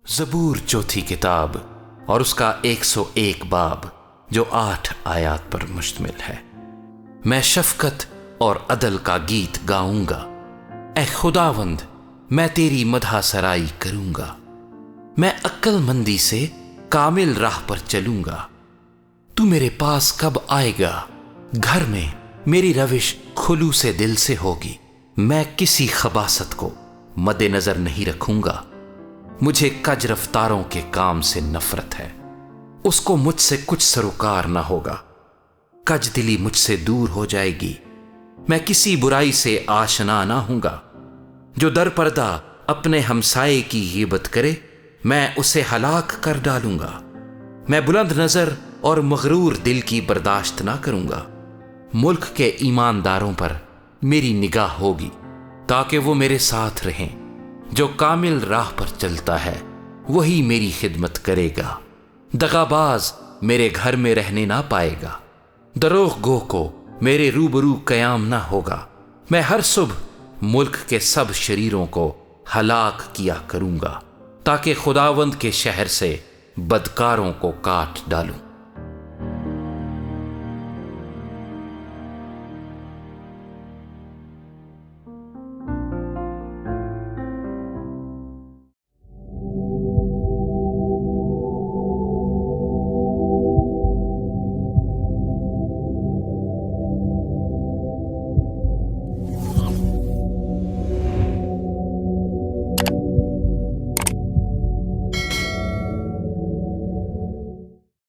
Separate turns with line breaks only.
زبور چوتھی کتاب اور اس کا 101 باب جو 8 آیات پر مشتمل ہے۔ میں شفقت اور عدل کا گیت گاؤں گا، اے خداوند میں تیری مدح سرائی کروں گا۔ میں عقل مندی سے کامل راہ پر چلوں گا۔ تو میرے پاس کب آئے گا؟ گھر میں میری روش خلوص دل سے ہوگی۔ میں کسی خباثت کو مد نظر نہیں رکھوں گا۔ مجھے کج رفتاروں کے کام سے نفرت ہے، اس کو مجھ سے کچھ سروکار نہ ہوگا۔ کج دلی مجھ سے دور ہو جائے گی۔ میں کسی برائی سے آشنا نہ ہوں گا۔ جو در پردہ اپنے ہمسائے کی غیبت کرے، میں اسے ہلاک کر ڈالوں گا۔ میں بلند نظر اور مغرور دل کی برداشت نہ کروں گا۔ ملک کے ایمانداروں پر میری نگاہ ہوگی تاکہ وہ میرے ساتھ رہیں۔ جو کامل راہ پر چلتا ہے وہی میری خدمت کرے گا۔ دغاباز میرے گھر میں رہنے نہ پائے گا۔ دروغ گو کو میرے روبرو قیام نہ ہوگا۔ میں ہر صبح ملک کے سب شریروں کو ہلاک کیا کروں گا تاکہ خداوند کے شہر سے بدکاروں کو کاٹ ڈالوں۔